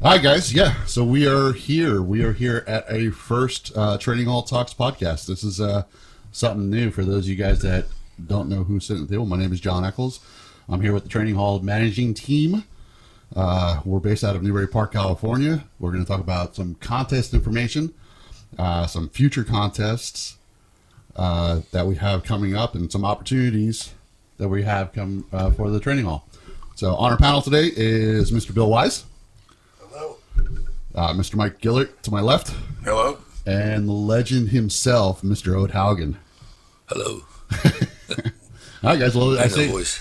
Hi guys, yeah. So we are here. We are here at a first Training Hall Talks podcast. This is something new for those of you guys that don't know who's sitting at the table. My name is John Eccles. I'm here with the Training Hall managing team. We're based out of Newbury Park, California. We're going to talk about some contest information, some future contests that we have coming up, and some opportunities that we have come for the Training Hall. So on our panel today is Mr. Bill Wise. Hello. Mr. Mike Gillert to my left. Hello. And the legend himself, Mr. Ode Haugen. Hello. All right, guys. Well, I have no voice.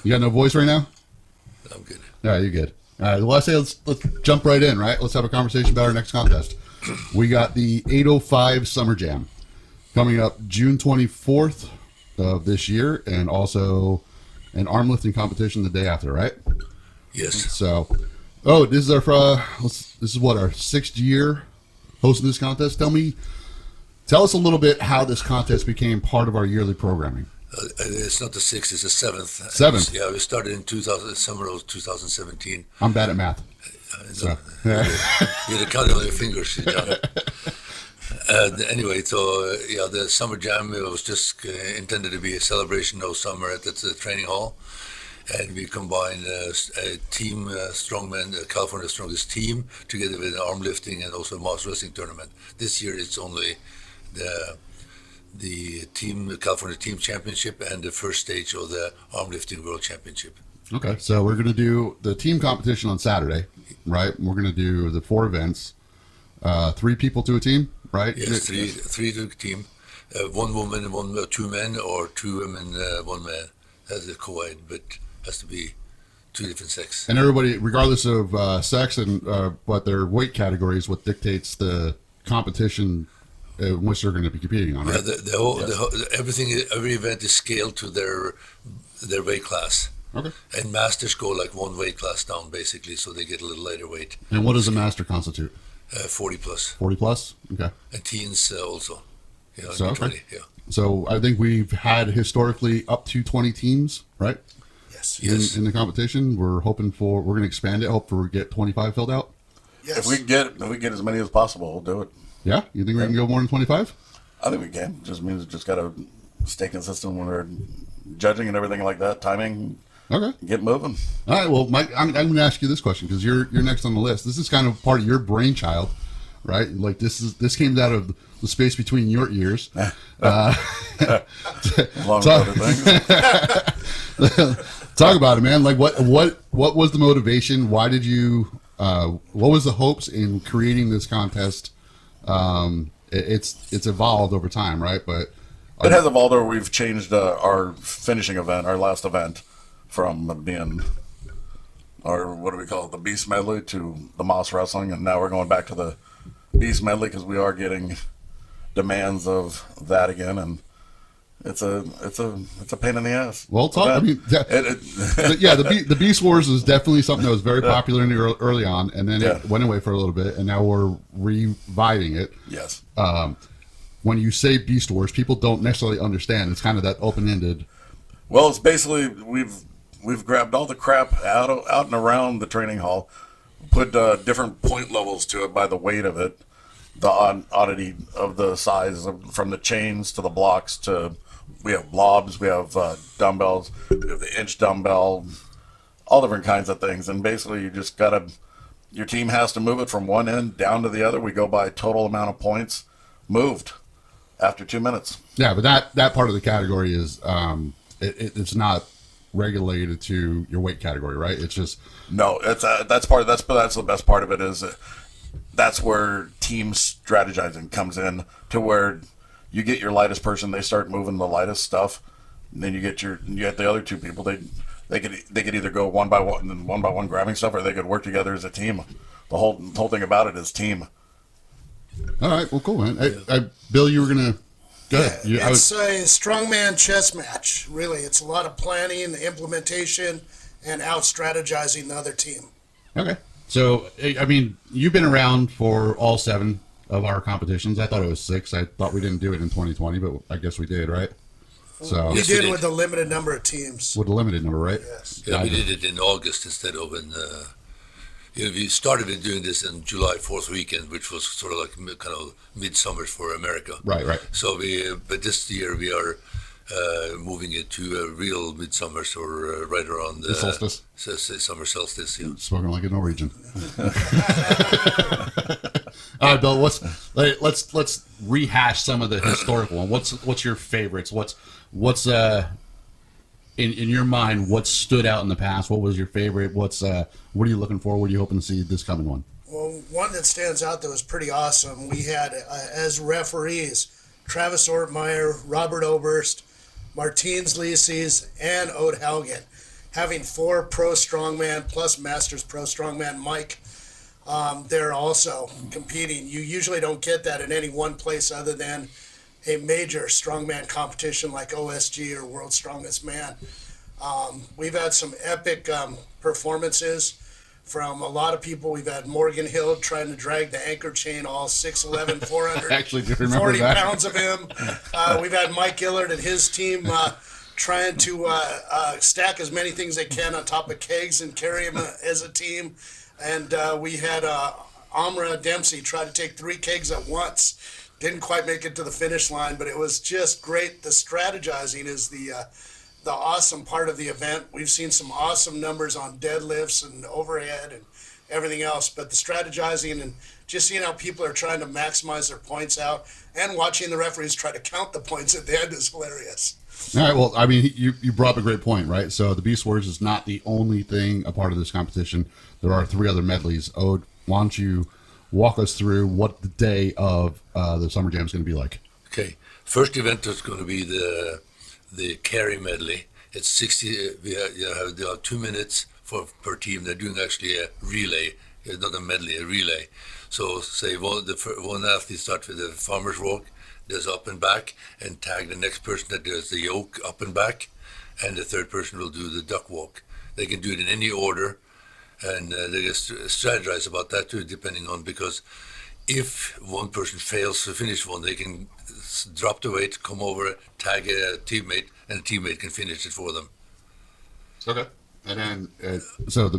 You got no voice right now? I'm good. All right, you're good. All right, well, I say let's jump right in, right? Let's have a conversation about our next contest. We got the 805 Summer Jam coming up June 24th of this year, and also an arm lifting competition the day after, right? Yes. So, this is our sixth year hosting this contest. Tell us a little bit how this contest became part of our yearly programming. It's not the sixth; it's the seventh. Seventh. Yeah, we started in summer of 2017. I'm bad at math. So. You had to count it on your fingers, John. Anyway, the summer jam was just intended to be a celebration of summer at the training hall, and we combined a team strongman, California Strongest Team, together with an arm lifting and also a mass wrestling tournament. This year, it's only the California Team Championship and the first stage of the arm lifting World Championship. Okay, so we're going to do the team competition on Saturday, right? We're going to do the 4 events, 3 people to a team, right? Yes, three to a team, 1 woman and 2 men, or 2 women, 1 man. That's a co-ed, but has to be 2 different sex. And everybody, regardless of sex and what their weight category is, what dictates the competition in which they're going to be competing on, right? Yeah, every event is scaled to their weight class. Okay. And masters go like 1 weight class down, basically, so they get a little lighter weight. And what does a master constitute? 40 plus. 40 plus? Okay. And teens also. So, okay. 20, yeah. So I think we've had historically up to 20 teams, right? Yes. In the competition, we're going to expand it. Hope we get 25 filled out. Yes. If we get as many as possible, we'll do it. Yeah, you think we can go more than 25? I think we can. Just means just got to stay consistent when we're judging and everything like that. Timing. Okay. Get moving. All right. Well, Mike, I'm going to ask you this question because you're next on the list. This is kind of part of your brainchild, right? Like this came out of the space between your ears. Along with other things. Talk about it, man. Like what was the motivation? Why did you? What was the hopes in creating this contest? It's evolved over time, right? But it has evolved. Or we've changed our finishing event, our last event, from being what do we call it, the Beast Medley, to the Moss Wrestling, and now we're going back to the Beast Medley because we are getting demands of that again, and it's a pain in the ass. Well, the Beast Wars is definitely something that was very popular early on, and then it went away for a little bit, and now we're reviving it. Yes. When you say Beast Wars, people don't necessarily understand. It's kind of that open-ended. Well, it's basically we've grabbed all the crap out and around the training hall, put different point levels to it by the weight of it, the oddity of the size from the chains to the blocks to. We have blobs, we have dumbbells, we have the inch dumbbell, all different kinds of things. And basically, your team has to move it from one end down to the other. We go by total amount of points moved after 2 minutes. Yeah, but that part of the category is it's not regulated to your weight category, right? It's just no. That's the best part of it is that's where team strategizing comes in to where. You get your lightest person, they start moving the lightest stuff, and then you get the other 2 people. They could either go one by one grabbing stuff, or they could work together as a team. The whole thing about it is team. All right, well, cool, man. Bill, you were gonna go ahead. It's a strongman chess match. Really, it's a lot of planning, implementation, and out strategizing the other team. Okay, so I mean, you've been around for all 7 of our competitions. I thought it was 6. I thought we didn't do it in 2020, but I guess we did, right? So we did with a limited number of teams. With a limited number, right? Yes. Yeah, we did it in August instead of in we started with doing this in July 4th weekend, which was sort of like kind of midsummer for America. Right, right. So but this year we are moving it to a real midsummer, so right around The solstice. Summer solstice. Yeah. Spoken like a Norwegian. All right, Bill. Let's rehash some of the historical one. What's your favorites? What's in your mind? What stood out in the past? What was your favorite? What are you looking for? What are you hoping to see this coming one? Well, one that stands out that was pretty awesome. We had as referees Travis Ortmeyer, Robert Oberst, Martins Lises, and Ode Haugen, having 4 pro strongman plus Masters pro strongman Mike. They're also competing. You usually don't get that in any one place other than a major strongman competition like OSG or World's Strongest Man. We've had some epic performances from a lot of people. We've had Morgan Hill trying to drag the anchor chain, all 6'11", 400, Actually, do you remember 40 that? pounds of him. We've had Mike Gillard and his team trying to stack as many things they can on top of kegs and carry them as a team. And we had Amra Dempsey try to take 3 kegs at once. Didn't quite make it to the finish line, but it was just great. The strategizing is the awesome part of the event. We've seen some awesome numbers on deadlifts and overhead and everything else, but the strategizing and just seeing how people are trying to maximize their points out and watching the referees try to count the points at the end is hilarious. All right. Well, I mean, you brought up a great point, right? So the Beast Wars is not the only thing a part of this competition. There are 3 other medleys. Ode, why don't you walk us through what the day of the Summer Jam is going to be like? Okay. First event is going to be the carry medley. It's 60. We have 2 minutes per team. They're doing actually a relay, not a medley, a relay. So say one athlete starts with the farmer's walk, does up and back, and tag the next person that does the yoke up and back, and the third person will do the duck walk. They can do it in any order, and they just strategize about that too, depending on, because if one person fails to finish one, they can drop the weight, come over, tag a teammate, and a teammate can finish it for them. Okay. And then, so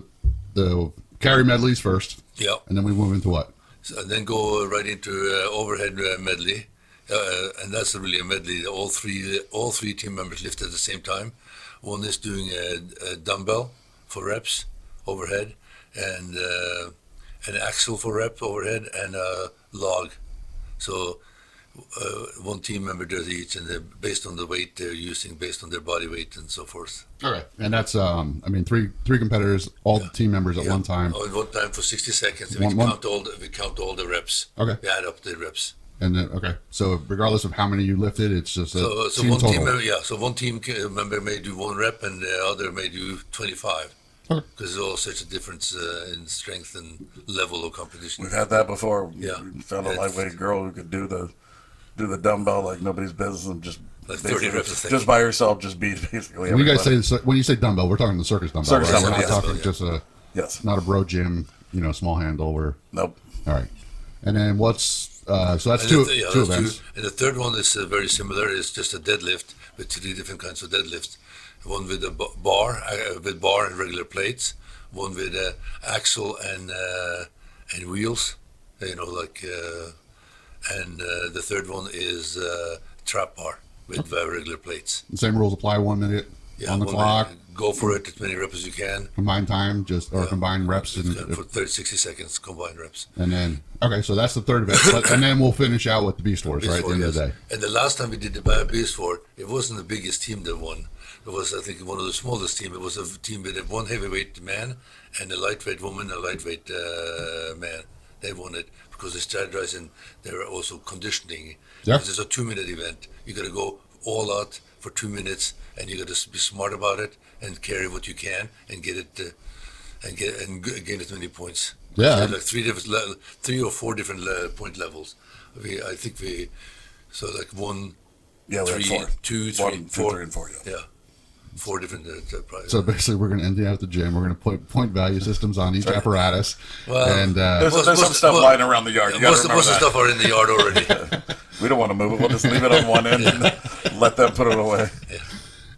the carry medleys first. Yeah. And then we move into what? So, and then go right into overhead medley, and that's really a medley. All three team members lift at the same time. One is doing a dumbbell for reps overhead, and an axle for rep overhead, and a log. So one team member does each, and based on the weight they're using, based on their body weight, and so forth. Okay. And that's I mean, three competitors, all the team members at one time. At one time for 60 seconds. We count all the reps. Okay. We add up the reps. And then so regardless of how many you lifted, it's just a so team one total. team member, so one team member may do 1 rep, and the other may do 25. Okay. Because there's all such a difference in strength and level of competition. We've had that before. Yeah. We found a lightweight girl who could do the dumbbell like nobody's business, and just Like 30 reps a second. just by herself, just beat basically When you everybody. guys say when you say dumbbell, we're talking the circus dumbbell. Circus right? dumbbell, We're not yes. talking Yeah. just Yes. not a bro gym, small handle. Nope. All right. And then what's so that's And two that's events. And the third one is very similar. It's just a deadlift with 3 different kinds of deadlifts. One with a bar and regular plates. One with axle and wheels. And the third one is trap bar with regular plates. The same rules apply. 1 minute on the 1 clock. minute. Go for it, as many reps as you can. Combined time, combined reps, and For 60 seconds, combined reps. then so that's the third event, and then we'll finish out with the Beast Wars, right? At the end of the day. And the last time we did the Beast Wars, it wasn't the biggest team that won. It was, I think, one of the smallest team. It was a team with 1 heavyweight man and a lightweight woman, a lightweight man. They won it because they strategized and they were also conditioning. Yeah. Because it's a 2-minute event. You got to go all out for 2 minutes, and you got to be smart about it and carry what you can and get it gain as many points. Yeah. So like 3 or 4 different point levels. So like 1, Yeah, we had 3, 4. 2, 3, 1, 2, 4. 3, and 4. Yeah. Yeah, 4 different prizes. So basically, we're going to end it out at the gym. We're going to put point value systems on each apparatus, Well, and There's Most- some most- stuff well, lying around the yard. You most gotta of the remember that. stuff are in the yard already. We don't want to move it. We'll just leave it on one end and let them put it away.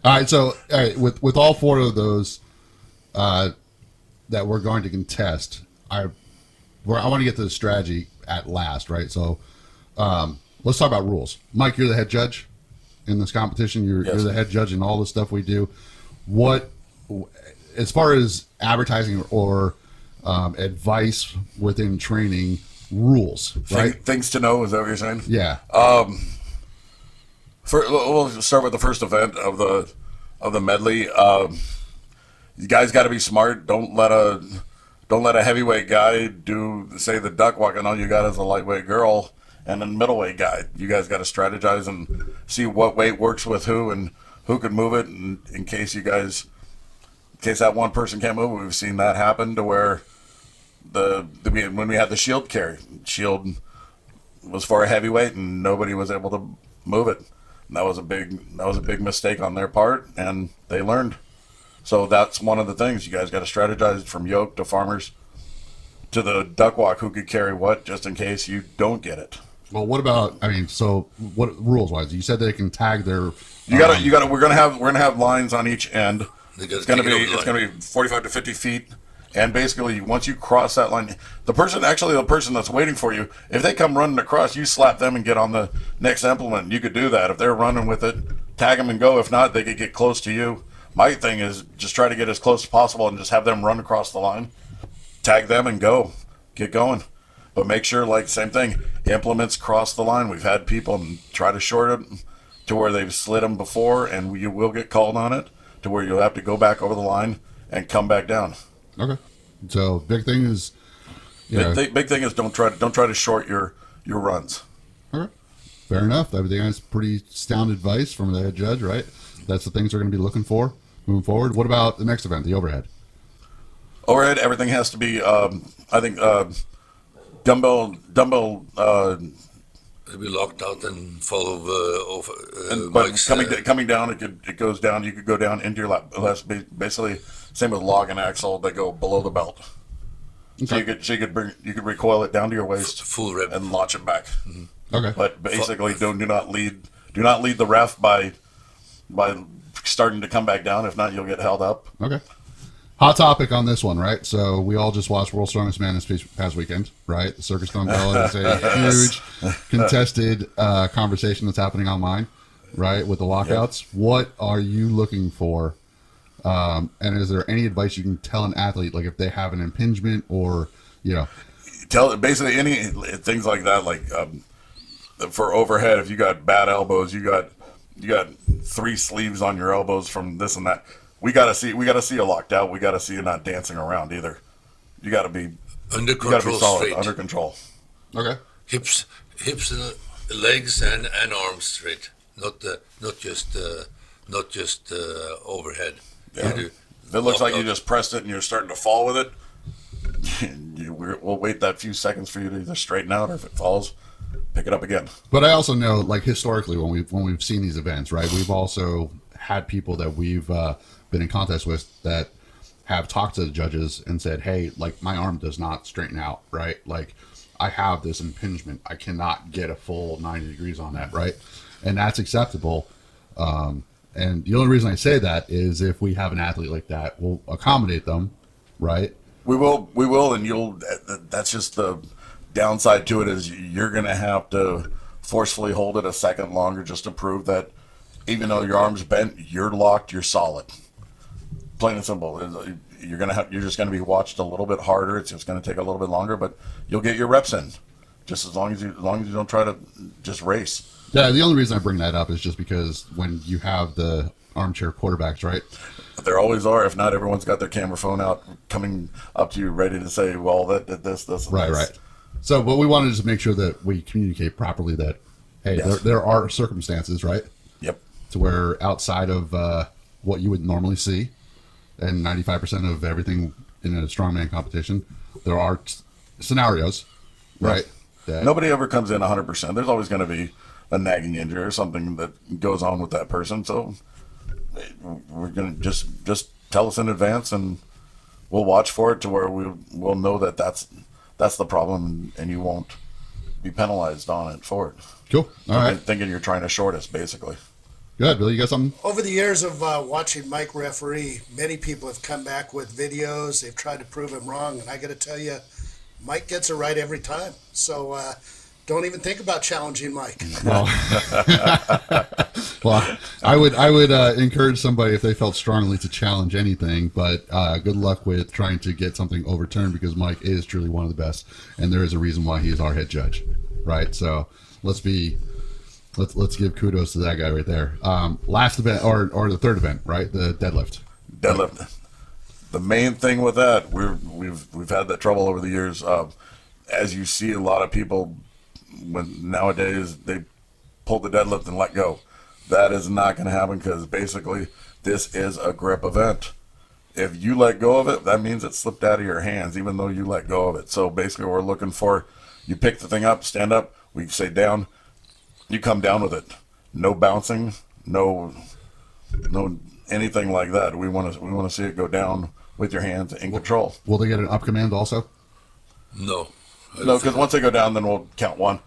all right. So with all 4 of those that we're going to contest, I want to get to the strategy at last, right? So let's talk about rules. Mike, you're the head judge in this competition. You're the head judge in all the stuff we do. What, as far as advertising or advice within training, rules, right? Things to know, is that what you're saying? Yeah. We'll start with the first event of the medley. You guys got to be smart. Don't let a heavyweight guy do, say, the duck walk, and all you got is a lightweight girl and a middleweight guy. You guys got to strategize and see what weight works with who and who can move it. And in case that one person can't move, we've seen that happen to where when we had the shield carry, shield was for a heavyweight and nobody was able to move it. And that was a big mistake on their part, and they learned. So that's one of the things. You guys got to strategize from yoke to farmers to the duck walk, who could carry what, just in case you don't get it. Well, what about? I mean, so what rules wise? You said they can tag their. You gotta. We're gonna have lines on each end. It's gonna be 45 to 50 feet. And basically, once you cross that line, the person that's waiting for you, if they come running across, you slap them and get on the next implement. You could do that. If they're running with it, tag them and go. If not, they could get close to you. My thing is just try to get as close as possible and just have them run across the line, tag them and go, get going. But make sure, like, same thing, implements cross the line. We've had people try to short it to where they've slid them before, and you will get called on it to where you'll have to go back over the line and come back down. Okay. So big thing is, big thing is don't try to short your runs. Okay. Fair enough. I think that's pretty sound advice from the head judge, right? That's the things we're going to be looking for moving forward. What about the next event, the overhead? Overhead, everything has to be, I think, dumbbell. It'll be locked out and follow over. But coming down, it goes down. You could go down into your lap. That's basically same with log and axle. They go below the belt. Okay. So you could recoil it down to your waist, full rep, and launch it back. Mm-hmm. Okay. But basically, do not lead the ref by starting to come back down. If not, you'll get held up. Okay. Hot topic on this one, right? So we all just watched World's Strongest Man this past weekend, right? The Circus Dumbbell is a huge contested conversation that's happening online, right? With the lockouts. Yep. What are you looking for? And is there any advice you can tell an athlete, like if they have an impingement or, tell basically any things like that, like for overhead, if you got bad elbows, you got 3 sleeves on your elbows from this and that. We gotta see you locked out. We gotta see you not dancing around either. You gotta be under control, solid, straight. Under control. Okay. Hips, legs and arms straight. Not just overhead. Yeah. If it looks like you just pressed it and you're starting to fall with it, we'll wait that few seconds for you to either straighten out, or if it falls, pick it up again. But I also know, like historically, when we've seen these events, right, we've also had people that we've been in contest with that have talked to the judges and said, hey, like my arm does not straighten out, right? Like I have this impingement. I cannot get a full 90 degrees on that, right? And that's acceptable. And the only reason I say that is if we have an athlete like that, we'll accommodate them, right? We will, and that's just the downside to it, is you're going to have to forcefully hold it a second longer just to prove that even though your arm's bent, you're locked, you're solid. Plain and simple. You're just going to be watched a little bit harder. It's just going to take a little bit longer, but you'll get your reps in, just as long as you don't try to just race. Yeah, the only reason I bring that up is just because when you have the armchair quarterbacks, right? There always are. If not, everyone's got their camera phone out, coming up to you, ready to say, "Well, that did this, and right, this." Right. So, but we wanted to make sure that we communicate properly. That hey, Yes. there are circumstances, right? Yep. To where outside of what you would normally see, and 95% of everything in a strongman competition, there are scenarios, right? That, Nobody ever comes in 100%. There's always going to be a nagging injury or something that goes on with that person. So we're going to just tell us in advance, and we'll watch for it to where we'll know that that's the problem, and you won't be penalized on it for it. Cool. All right. Thinking you're trying to short us, basically. Good. Bill, you got something? Over the years of watching Mike referee, many people have come back with videos. They've tried to prove him wrong, and I got to tell you, Mike gets it right every time. So don't even think about challenging Mike. Well, well, I would encourage somebody if they felt strongly to challenge anything, but good luck with trying to get something overturned because Mike is truly one of the best, and there is a reason why he is our head judge, right? So let's give kudos to that guy right there. Last event or the third event, right? The deadlift. Deadlift. The main thing with that, we've had that trouble over the years. As you see, a lot of people when nowadays they pull the deadlift and let go. That is not going to happen because basically this is a grip event. If you let go of it, that means it slipped out of your hands, even though you let go of it. So basically, we're looking for you pick the thing up, stand up. We say down, you come down with it. No bouncing, no anything like that. We want to see it go down with your hands in control. Will they get an up command also? No. No, because once they go down, then we'll count one.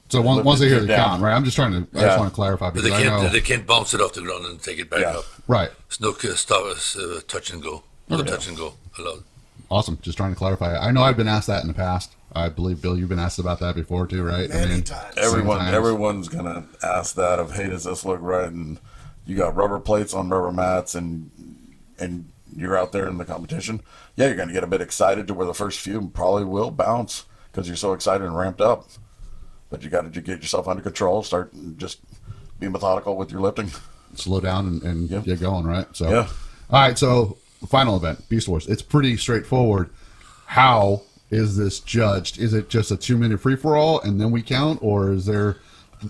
So once they hear the down. count, right? I just want to clarify But because I know. they can't bounce it off the ground and take it back Yeah. up. Right. It's no touch and go. No Okay. touch and go allowed. Awesome. Just trying to clarify. I know I've been asked that in the past. I believe, Bill, you've been asked about that before too, right? Many times. Sometimes. Everyone's gonna ask that of, hey, does this look right? And you got rubber plates on rubber mats, and you're out there in the competition. Yeah, you're gonna get a bit excited to where the first few probably will bounce because you're so excited and ramped up. But you got to get yourself under control. Start just be methodical with your lifting. Slow down and Yep. get going, right? So, Yeah. All right. So the final event, Beast Wars. It's pretty straightforward. How is this judged? Is it just a 2-minute free for all and then we count, or is there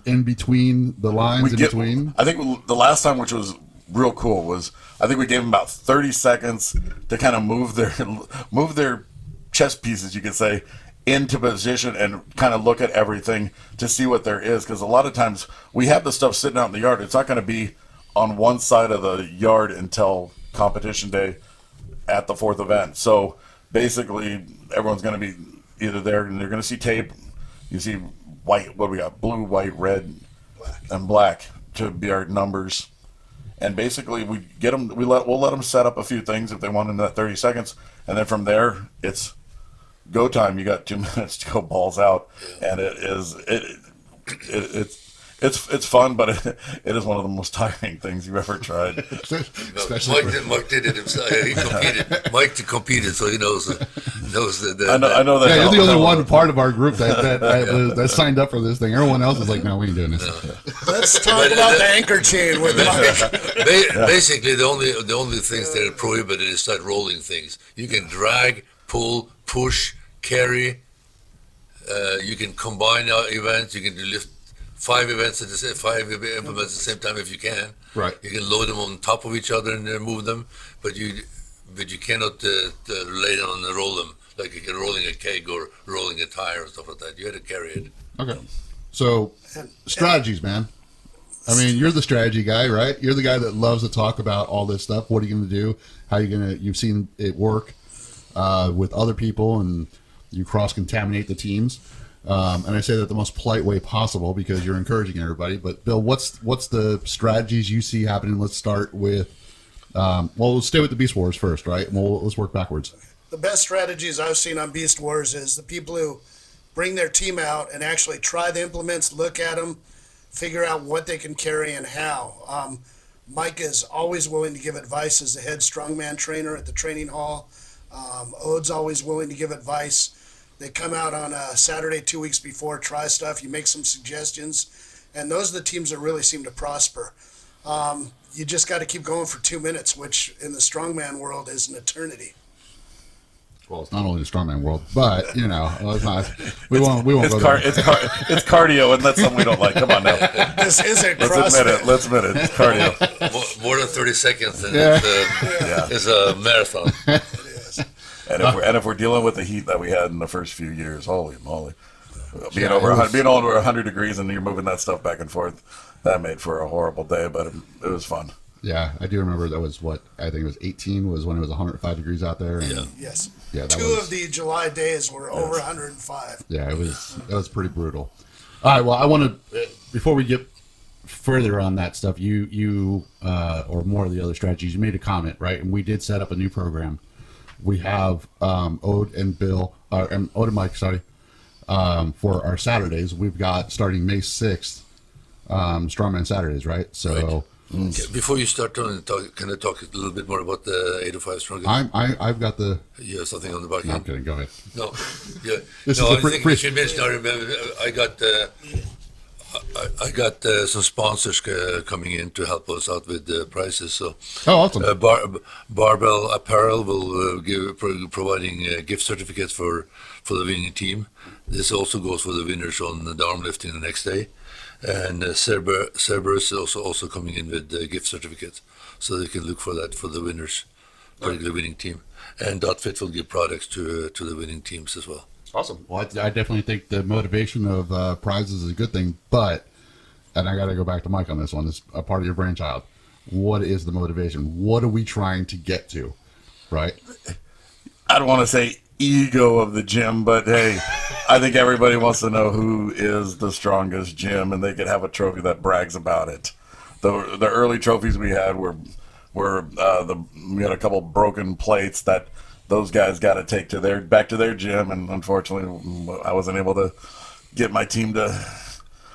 in between the lines between? I think the last time, which was real cool, was I think we gave them about 30 seconds to kind of move their chess pieces, you could say, into position and kind of look at everything to see what there is. Because a lot of times we have the stuff sitting out in the yard. It's not going to be on one side of the yard until competition day at the fourth event. So basically, everyone's going to be either there and they're going to see tape. You see white, what do we got? Blue, white, red, and black to be our numbers. And basically, we get them. We'll let them set up a few things if they want in that 30 seconds, and then from there, it's go time. You got 2 minutes to go balls out, and it's fun, but it is one of the most tiring things you've ever tried. Especially Mike did it himself. He competed. Mike competed, so he knows the I know that. yeah, you're the only one part of our group that signed up for this thing. Everyone else is like, no, we ain't doing this. Let's talk about the anchor chain with Mike. Basically, the only things that are prohibited is start rolling things. You can drag, pull, push, carry. You can combine events. You can lift 5 events at five implements at the same time if you can. Right. You can load them on top of each other and move them, but you cannot lay them and roll them like you're rolling a keg or rolling a tire or stuff like that. You had to carry it. Okay. So strategies, man. I mean, you're the strategy guy, right? You're the guy that loves to talk about all this stuff. What are you going to do? How are you going to? You've seen it work with other people, and you cross-contaminate the teams. And I say that the most polite way possible because you're encouraging everybody. But Bill, what's the strategies you see happening? Let's start with, let's stay with the Beast Wars first, right? Let's work backwards. The best strategies I've seen on Beast Wars is the people who bring their team out and actually try the implements, look at them, figure out what they can carry and how. Mike is always willing to give advice as the head strongman trainer at the training hall. Ode's always willing to give advice. They come out on a Saturday 2 weeks before, try stuff, you make some suggestions, and those are the teams that really seem to prosper. You just got to keep going for 2 minutes, which in the strongman world is an eternity. Well, it's not only the strongman world, but it's not. We won't It's go there. it's cardio, and that's something we don't like. Come on now. This isn't Let's admit it. CrossFit. Let's admit it. It's cardio. More than 30 seconds, and Yeah. it's a marathon. And if we're dealing with the heat that we had in the first few years, holy moly, being over 100 degrees and you're moving that stuff back and forth, that made for a horrible day, but it was fun. Yeah, I do remember that was I think it was 18 was when it was 105 degrees out there. And Yeah. Yes. Yeah, that Two was- of the July days were over 105. Yeah, that was pretty brutal. All right, well, I want to before we get further on that stuff, you or more of the other strategies, you made a comment, right? And we did set up a new program we have Ode and Bill, and Ode and Mike, sorry, for our Saturdays. We've got starting May 6th, Strongman Saturdays, right? So. Right. Okay, before you start, can I talk a little bit more about the 805 Strongest? I've got the. You have something on the back No, I'm end? kidding. Go ahead. No, yeah. This no, is I the free- think free- you should mention. I remember I got some sponsors coming in to help us out with the prices. So Oh, awesome. Barbell Apparel will providing gift certificates for the winning team. This also goes for the winners on the arm lifting the next day. And Cerberus is also coming in with gift certificates, so they can look for that for the winners, particularly winning team. And .fit will give products to the winning teams as well. Awesome. Well, I definitely think the motivation of prizes is a good thing, but, and I got to go back to Mike on this one, it's a part of your brainchild. What is the motivation? What are we trying to get to, right? I don't want to say ego of the gym, but hey, I think everybody wants to know who is the strongest gym, and they could have a trophy that brags about it. The early trophies we had were we had a couple broken plates that those guys got to take to back to their gym, and unfortunately, I wasn't able to get my team to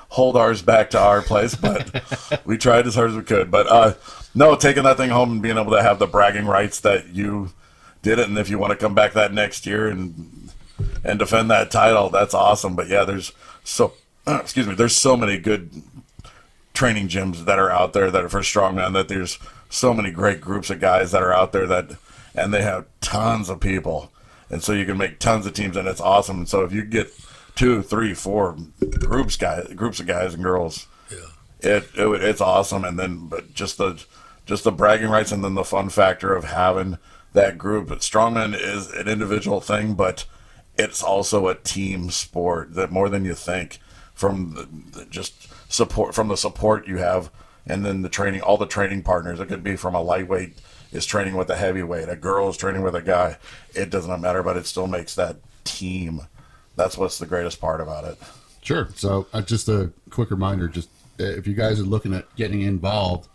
hold ours back to our place, but we tried as hard as we could. But no, taking that thing home and being able to have the bragging rights that you did it, and if you want to come back that next year and defend that title, that's awesome. But yeah, there's so many good training gyms that are out there that are for strongman, that there's so many great groups of guys that are out there and they have tons of people, and so you can make tons of teams, and it's awesome. And so if you get 2, 3, 4 groups of guys and girls, Yeah. it's awesome. And then but just the bragging rights, and then the fun factor of having that group. Strongman is an individual thing, but it's also a team sport, that more than you think, from just support, from the support you have, and then the training, all the training partners. It could be from a lightweight is training with a heavyweight, a girl is training with a guy. It does not matter, but it still makes that team. That's what's the greatest part about it. Sure. So just a quick reminder, just if you guys are looking at getting involved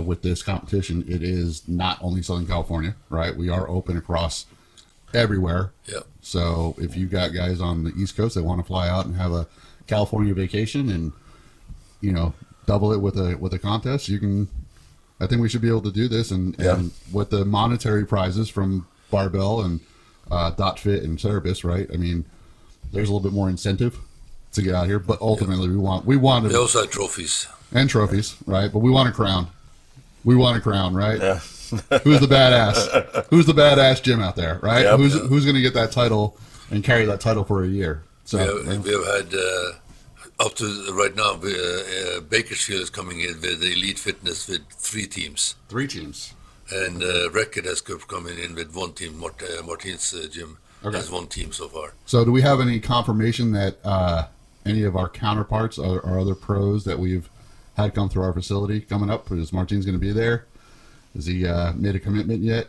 with this competition, it is not only Southern California, right? We are open across everywhere. Yeah. So if you got guys on the East Coast that want to fly out and have a California vacation and, double it with a contest, you can. I think we should be able to do this, and with the monetary prizes from Barbell and .fit and Cerebus, right? I mean, there's a little bit more incentive to get out here, but ultimately we want We also had trophies. and trophies, right? But we want a crown. We want a crown, right? Yeah. Who's the badass? Who's the badass Jim out there, right? Yep. Who's going to get that title and carry that title for a year? So We have had up to right now. Bakersfield is coming in with Elite Fitness with 3 teams, 3 teams. and Reckitt has coming in with 1 team. Martin's gym has 1 team so far. So do we have any confirmation that any of our counterparts or other pros that we've had come through our facility coming up? Is Martin's going to be there? Has he made a commitment yet?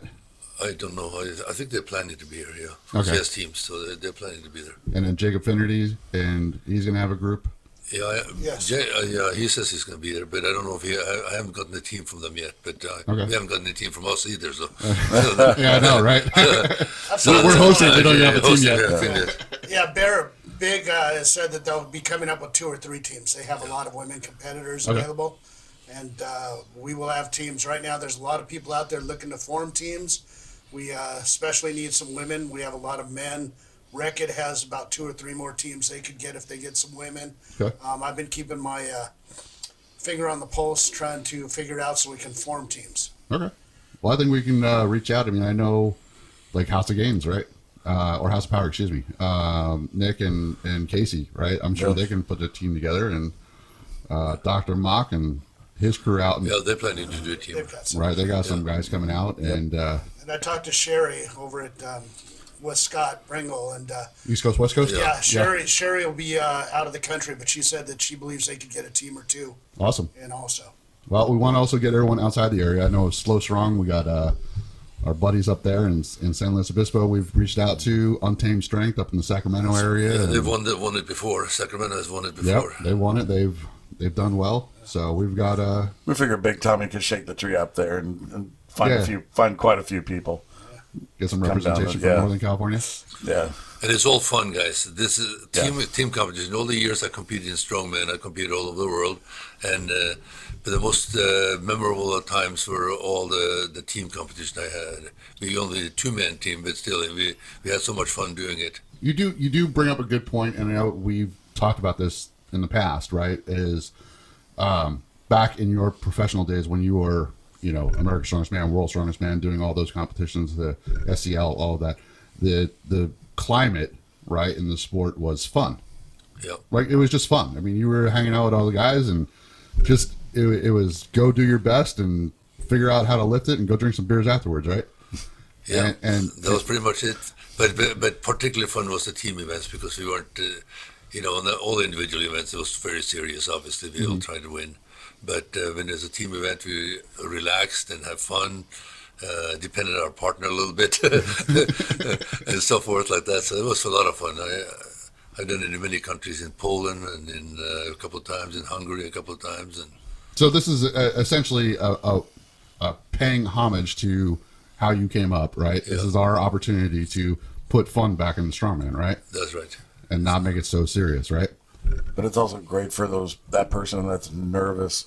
I don't know. I think they're planning to be here. Yeah, Okay. He has teams, so they're planning to be there. And then Jacob Finnerty, and he's going to have a group. Yeah, Yes. yeah. He says he's going to be there, but I don't know if I haven't gotten a team from them yet. But we haven't gotten a team from us either. So, Yeah, I know, right? We're hosting. We don't have a team yet. Yeah, Bear Big said that they'll be coming up with 2 or 3 teams. They have a lot of women competitors Okay. available, and we will have teams. Right now, there's a lot of people out there looking to form teams. We especially need some women. We have a lot of men. Reckitt has about 2 or 3 more teams they could get if they get some women. Okay. I've been keeping my finger on the pulse, trying to figure it out so we can form teams. Okay. Well, I think we can reach out. I mean, I know, like House of Games, right? Or House of Power, excuse me. Nick and Casey, right? I'm sure they can put a team together, and Dr. Mock and his crew out. And, yeah, they're planning to do a team. They've got some. right, they got some guys coming out, and And I talked to Sherry over at with Scott Pringle, and East Coast, West Coast. yeah, Sherry will be out of the country, but she said that she believes they could get a team or 2 Awesome. in also. Well, we want to also get everyone outside the area. I know it's Slow Strong. We got our buddies up there in San Luis Obispo. We've reached out to Untamed Strength up in the Sacramento area. Yeah, and- they've won it before. Sacramento has won it Yep, before. they won it. They've done well. So we've got We figure Big Tommy could shake the tree up there and find Yeah. find quite a few people. Get some Come down representation to- yeah. from Northern California. Yeah. And it's all fun, guys. This is Yeah. team competition. All the years I competed in strongman, I competed all over the world, and but the most memorable times were all the team competition I had. We only a 2-man team, but still, we had so much fun doing it. You do bring up a good point, and I know we've talked about this in the past, right? Is back in your professional days when you were, America's Strongest Man, World's Strongest Man, doing all those competitions, the SCL, all of that, the climate, right, in the sport was fun. Yeah. Like, it was just fun. I mean, you were hanging out with all the guys, and just it was go do your best and figure out how to lift it and go drink some beers afterwards, right? Yeah, and that was pretty much it. But particularly fun was the team events because we weren't, on all the individual events it was very serious. Obviously, we all tried to win. But when there's a team event, we relaxed and have fun, depended on our partner a little bit, and so forth like that. So it was a lot of fun. I've done it in many countries, in Poland and in a couple of times, in Hungary a couple of times, and so this is essentially a paying homage to how you came up, right? This is our opportunity to put fun back in the strongman, right? that's right. And not make it so serious, right? But it's also great for that person that's nervous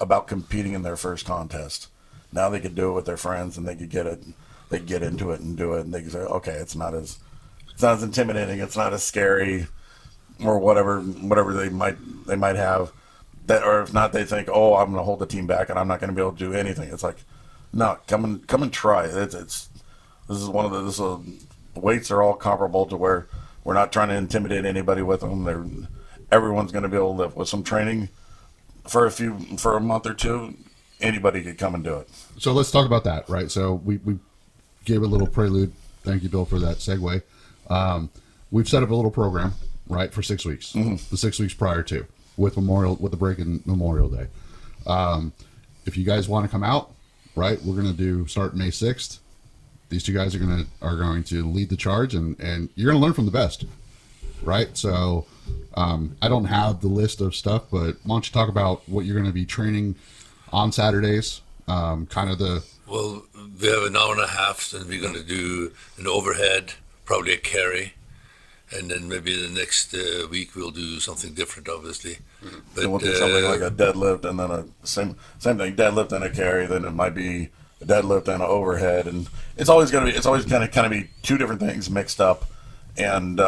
about competing in their first contest. Now they could do it with their friends, and they could get it. They could get into it and do it, and they can say, "Okay, it's not as intimidating. It's not as scary, or whatever they might have." That, or if not, they think, "Oh, I'm going to hold the team back, and I'm not going to be able to do anything." It's like, no, come and try. This is one of the weights are all comparable to where we're not trying to intimidate anybody with them. Everyone's going to be able to lift with some training for a month or two. Anybody could come and do it. So let's talk about that, right? So we gave a little prelude. Thank you, Bill, for that segue. We've set up a little program, right, for 6 weeks, the 6 weeks prior to, with the break in Memorial Day. If you guys want to come out, right, we're going to start May 6th. These two guys are going to lead the charge, and you're going to learn from the best, right? So I don't have the list of stuff, but why don't you talk about what you're going to be training on Saturdays, Well, we have an hour and a half, and we're going to do an overhead, probably a carry, and then maybe the next week we'll do something different, obviously. But Then we'll do something like a deadlift, and then a same thing, deadlift and a carry. Then it might be a deadlift and an overhead, and it's always going to be two different things mixed up, and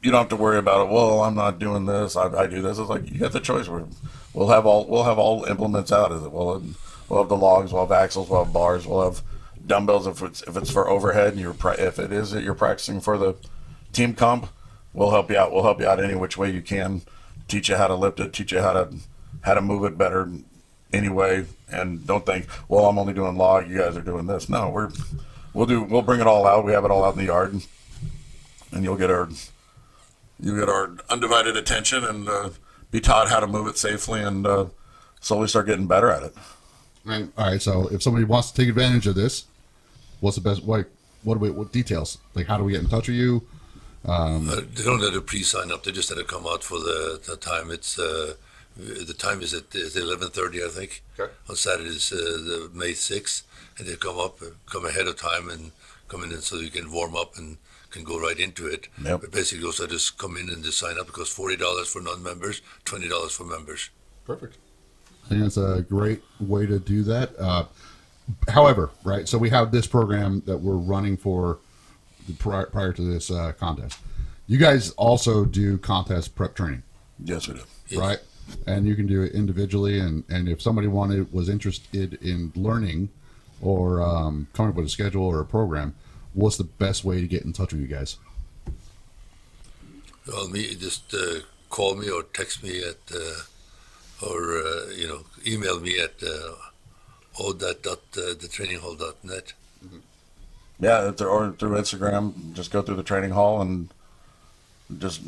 you don't have to worry about it. Well, I'm not doing this. I do this. It's like you got the choice. We'll have all implements out. We'll have the logs. We'll have axles. We'll have bars. We'll have dumbbells if it's for overhead. And if it is that you're practicing for the team comp, we'll help you out. We'll help you out any which way you can. Teach you how to lift it. Teach you how to move it better. Anyway, and don't think, well, I'm only doing log. You guys are doing this. No, we'll bring it all out. We have it all out in the yard, and you'll get our undivided attention and be taught how to move it safely and slowly start getting better at it. Right. All right. So if somebody wants to take advantage of this, what's the best way? What details? Like, how do we get in touch with you? They don't have to pre-sign up. They just have to come out for the time. It's the time is at 11:30, I think. Okay. On Saturday is the May 6th, and they come ahead of time and come in, and so you can warm up and can go right into it. Yep. But basically, also just come in and just sign up. It costs $40 for non-members, $20 for members. Perfect. I think that's a great way to do that. However, right, so we have this program that we're running for prior to this contest. You guys also do contest prep training, Yes, we do. Yes. right? And you can do it individually. And if somebody was interested in learning or coming up with a schedule or a program, what's the best way to get in touch with you guys? Well, just call me or text me at, email me at thetraininghall.net. Yeah, or through Instagram. Just go through the training hall and just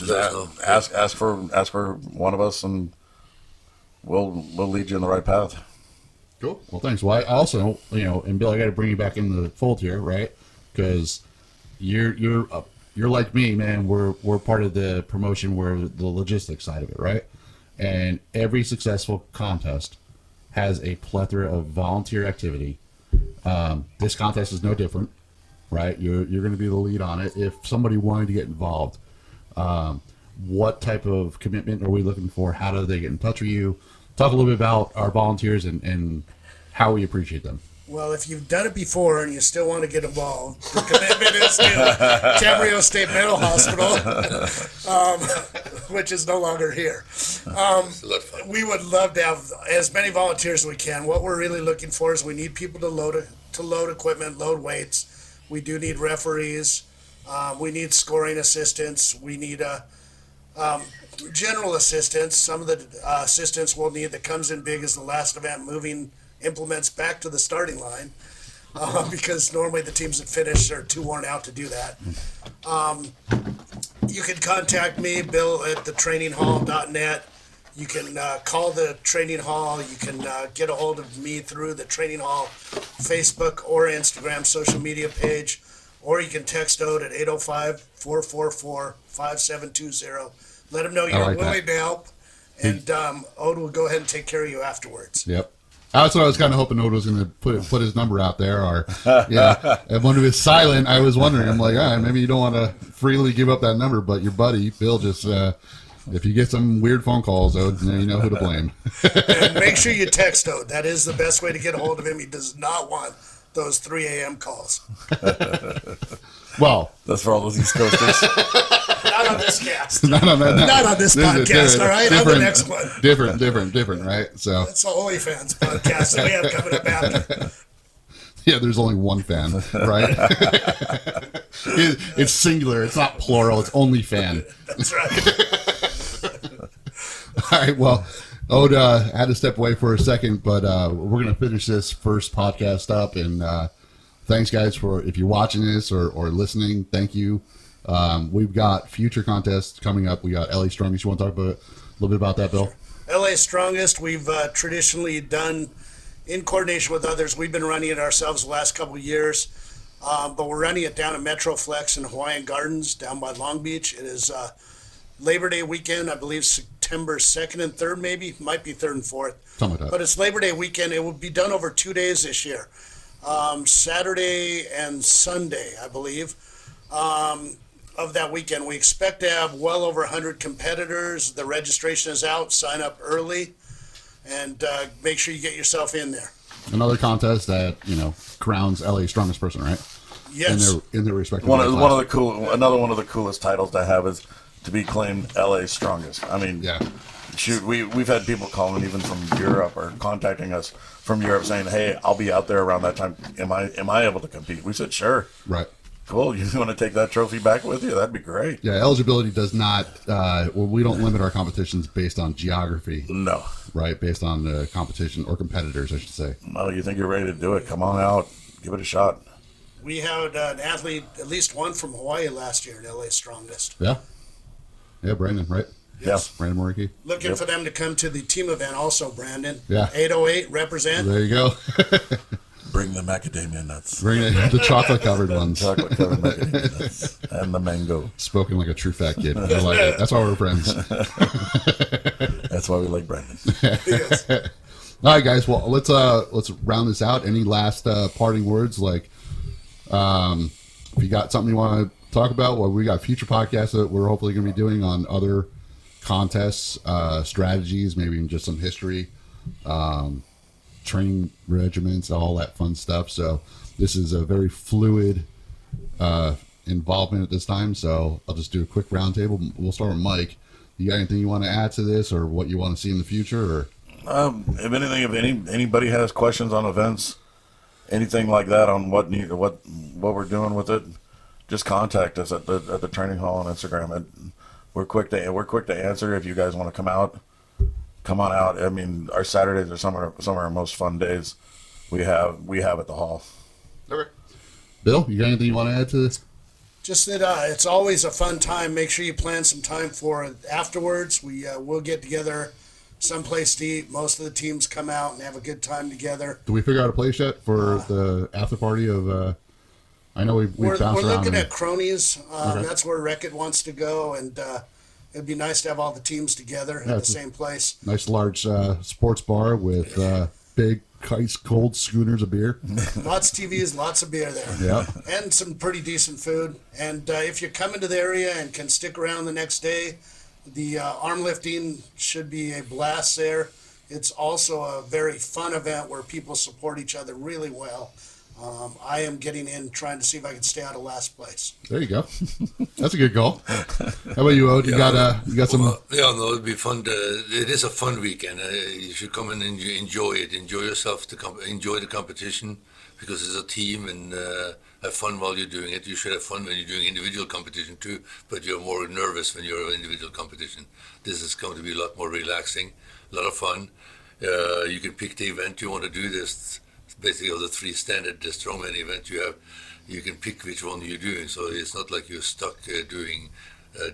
Let us know. ask for one of us, and we'll lead you in the right path. Cool. Well, thanks. Well, I also, and Bill, I got to bring you back in the fold here, right? Because you're like me, man. We're part of the promotion, where the logistics side of it, right? And every successful contest has a plethora of volunteer activity, This contest is no different, right? You're going to be the lead on it. If somebody wanted to get involved, what type of commitment are we looking for? How do they get in touch with you? Talk a little bit about our volunteers and how we appreciate them. Well, if you've done it before and you still want to get involved, the commitment is to Camarillo State Mental Hospital, which is no longer here. It's a lot of fun. We would love to have as many volunteers as we can. What we're really looking for is we need people to load equipment, load weights. We do need referees. We need scoring assistants. We need general assistance. Some of the assistants we'll need that comes in big is the last event, moving implements back to the starting line, because normally the teams that finish are too worn out to do that. You can contact me, Bill, at thetraininghall.net. You can call the training hall. You can get a hold of me through the training hall Facebook or Instagram social media page, or you can text Ode at 805-444-5720. Let him know you're like willing to help, and Ode will go ahead and take care of you afterwards. Yep. That's what I was kind of hoping Odo was going to put his number out there, or yeah. And when it was silent, I was wondering. I'm like, all right, maybe you don't want to freely give up that number, but your buddy Bill just, if you get some weird phone calls, Ode, you know who to blame. And make sure you text Ode. That is the best way to get a hold of him. He does not want those 3 a.m. calls. Well, That's for all those East Coasters. Not on this cast. not on that. Not on this podcast, all right? On the next one. Different, right? So That's the OnlyFans podcast that we have coming up after. yeah, there's only one fan, right? It's singular. It's not plural. It's only fan. That's right. All right. Well, Ode had to step away for a second, but we're going to finish this first podcast up. And thanks, guys, for if you're watching this or listening. Thank you. We've got future contests coming up. We got LA Strongest. You want to talk about a little bit about that, Bill? LA Strongest, we've traditionally done in coordination with others. We've been running it ourselves the last couple of years, but we're running it down at Metroflex in Hawaiian Gardens down by Long Beach. It is Labor Day weekend, I believe September 2nd and 3rd, maybe, might be 3rd and 4th. Something like that. But it's Labor Day weekend. It will be done over 2 days this year, Saturday and Sunday, I believe. Of that weekend, we expect to have well over 100 competitors. The registration is out. Sign up early, and make sure you get yourself in there. Another contest that crowns LA Strongest person, right? Yes. In their respective Another class. one of the coolest titles to have is to be claimed LA Strongest. I mean, Yeah. shoot, we've had people calling even from Europe or contacting us from Europe saying, "Hey, I'll be out there around that time. Am I able to compete?" We said, "Sure." Right. Cool. You want to take that trophy back with you? That'd be great. Yeah, eligibility does not. We don't limit our competitions based on geography, No. right? Based on the competition or competitors, I should say. No, you think you're ready to do it? Come on out. Give it a shot. We had an athlete, at least one from Hawaii last year in LA Strongest. Yeah. Yeah, Brandon, right? Yes. Brandon Moriki. Looking Yep. for them to come to the team event also, Brandon. Yeah. 808, represent. There you go. Bring the macadamia nuts. Bring it, the chocolate covered ones. Chocolate covered macadamia nuts. And the mango. Spoken like a true fat kid. I like it. That's why we're friends. That's why we like Brandon. Yes. All right, guys. Well, let's round this out. Any last parting words? Like, if you got something you want to talk about, well, we got future podcasts that we're hopefully going to be doing on other contests, strategies, maybe even just some history, training regiments, all that fun stuff. So this is a very fluid involvement at this time. So I'll just do a quick roundtable. We'll start with Mike. You got anything you want to add to this, or what you want to see in the future, or? If anything, if anybody has questions on events, anything like that on what we're doing with it, just contact us at the training hall on Instagram. We're quick to answer. If you guys want to come out, come on out. I mean, our Saturdays are some of our most fun days we have at the hall. Okay. Bill, you got anything you want to add to this? Just that it's always a fun time. Make sure you plan some time for it afterwards. We'll get together someplace to eat. Most of the teams come out and have a good time together. Do we figure out a place yet for the after party of? I know we've We're bounced around. looking and- at Cronies. Okay. That's where Wreck-It wants to go, and it'd be nice to have all the teams together at the it's a- same place. nice large sports bar with big, ice cold schooners of beer. Lots of TVs, lots of beer there. Yeah. And some pretty decent food. And if you come into the area and can stick around the next day, the arm lifting should be a blast there. It's also a very fun event where people support each other really well. I am getting in, trying to see if I can stay out of last place. There you go. That's a good goal. How about you, Ode? You got some. Well, yeah, no, it'd be fun. It is a fun weekend. You should come and enjoy it. Enjoy yourself. Enjoy the competition because it's a team and have fun while you're doing it. You should have fun when you're doing individual competition too, but you're more nervous when you're in individual competition. This is going to be a lot more relaxing, a lot of fun. You can pick the event you want to do. This basically of the three standard the strongman event you have. You can pick which one you're doing, so it's not like you're stuck doing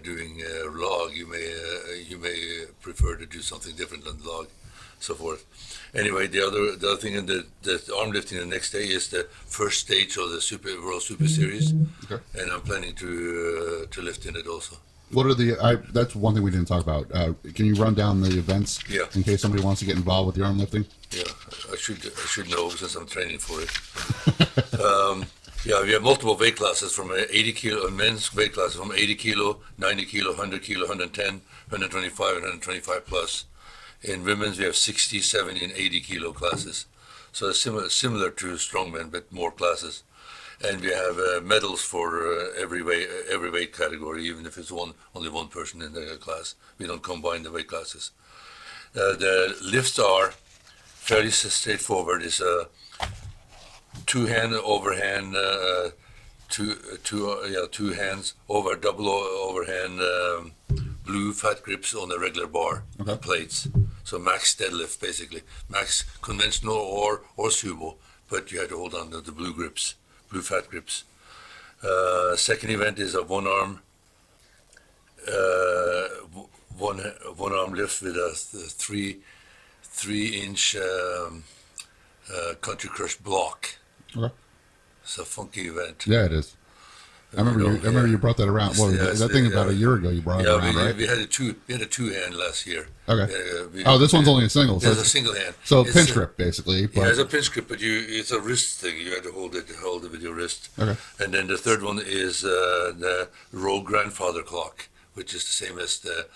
log. You may prefer to do something different than log, so forth. Anyway, the other thing in the arm lifting the next day is the first stage of the World Super Series, Okay. and I'm planning to lift in it also. What are that's one thing we didn't talk about. Can you run down the events Yeah. in case somebody wants to get involved with the arm lifting? Yeah, I should know since I'm training for it. Yeah, we have multiple weight classes from 80 kilo, men's weight classes from 80 kilo, 90 kilo, 100 kilo, 110, 125, and 125 plus. In women's, we have 60, 70, and 80 kilo classes. So it's similar to strongmen, but more classes. And we have medals for every weight category, even if it's only one person in the class. We don't combine the weight classes. The lifts are fairly straightforward. It's a two-hand overhand, two hands over double overhand blue fat grips on the regular bar plates. So max deadlift basically, max conventional or sumo, but you have to hold on to the blue grips, blue fat grips. Second event is a one arm lift with a 3-inch country crush block. Okay. It's a funky event. Yeah, it is. I remember you brought that around. What was that thing about a year ago? You brought it around, right? We had a two-hand last year. Okay. This one's only a single. There's So a single hand. So It's pinch a- grip, basically. Yeah, But, it's a pinch grip, but it's a wrist thing. You have to hold it with your wrist. Okay. And then the third one is the Rogue Grandfather clock, which is the same as the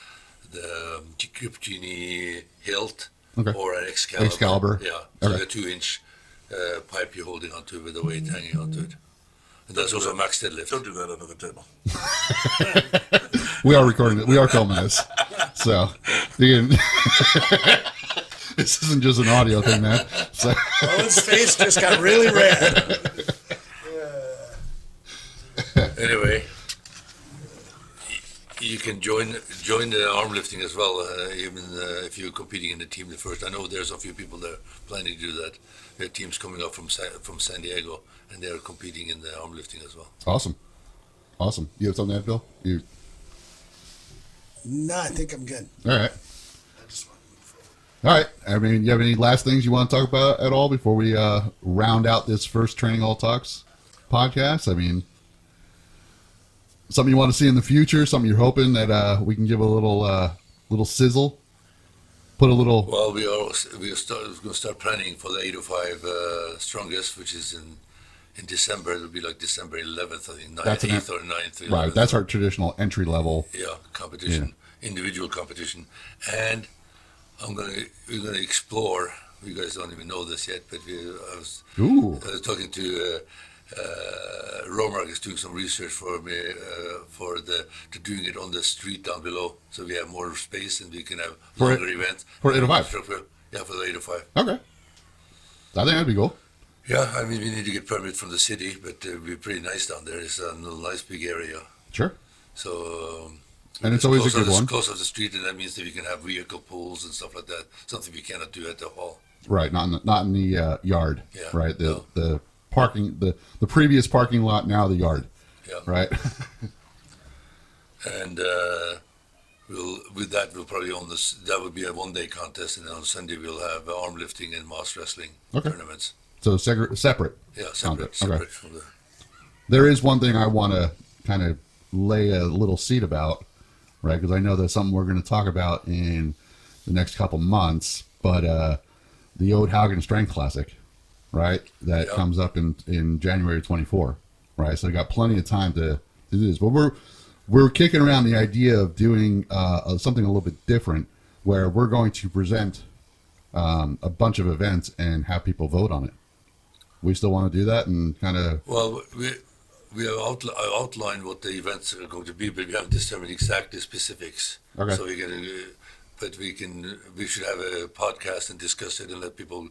Grip Genie hilt Okay. or an Excalibur. Excalibur. Yeah, so Okay. a 2-inch pipe you're holding onto with the weight hanging onto it. And that's also max deadlift. Don't do that under the table. we are recording it. We are filming this. So, you can, this isn't just an audio thing, man. So, Owen's face just got really red. Anyway, you can join the arm lifting as well, even if you're competing in the team the first. I know there's a few people that are planning to do that. There are teams coming up from San Diego, and they're competing in the arm lifting as well. awesome. You have something to add, Bill? No, I think I'm good. All right. All right. I mean, you have any last things you want to talk about at all before we round out this first Training All Talks podcast? I mean, something you want to see in the future? Something you're hoping that we can give a little sizzle? Put a little. Well, we're going to start planning for the 805 strongest, which is in December. It'll be like December 11th, I think, That's 8th or 9th. 11th. Right. That's our traditional entry level. Yeah, competition, individual competition, and we're gonna explore. You guys don't even know this yet, but I was talking to Romark is doing some research for me to doing it on the street down below, so we have more space and we can have longer events. For 805? Yeah, for the 805. Okay. I think that'd be cool. Yeah, I mean we need to get permit from the city, but it'd be pretty nice down there. It's a nice big area, Sure. so. And it's always a good one. Close to the street, and that means that we can have vehicle pools and stuff like that. Something we cannot do at the hall. Right. Not in the yard. Yeah, Right. no. The parking the previous parking lot, now the yard. Yeah. Right. And we'll probably own this. That would be a one-day contest, and then on Sunday we'll have arm lifting and mass wrestling tournaments. So separate. Yeah, Content. separate from the. There is one thing I want to kind of lay a little seed about, right? Because I know that's something we're going to talk about in the next couple months. But the Ode Haugen Strength Classic, right? That Yep. comes up in January 24, right? So we got plenty of time to do this. But we're kicking around the idea of doing something a little bit different, where we're going to present a bunch of events and have people vote on it. We still want to do that and kind of. Well, we have outlined what the events are going to be, but we haven't determined exactly specifics. Okay. So we should have a podcast and discuss it and let people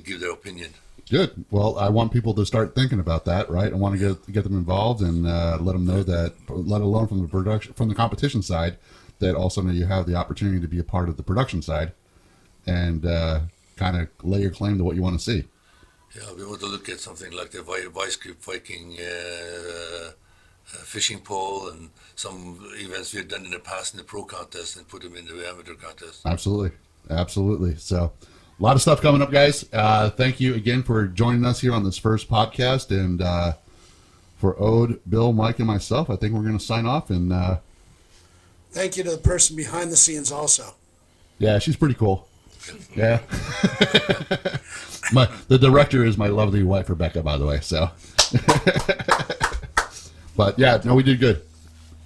give their opinion. Good. Well, I want people to start thinking about that, right? I want to get them involved and let them know that, let alone from the competition side, that also you have the opportunity to be a part of the production side and kind of lay your claim to what you want to see. Yeah, we want to look at something like the Vice Grip Viking fishing pole and some events we've done in the past in the pro contest and put them in the amateur contest. Absolutely. So a lot of stuff coming up, guys. Thank you again for joining us here on this first podcast. And for Ode, Bill, Mike, and myself, I think we're going to sign off. And Thank you to the person behind the scenes also. yeah, she's pretty cool. Yeah. The director is my lovely wife, Rebecca, by the way. So, but yeah, no, we did good.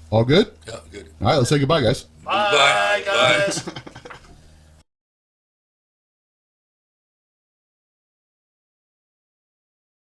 All good? Yeah, good. All right, let's say goodbye, guys. Bye, guys. Bye.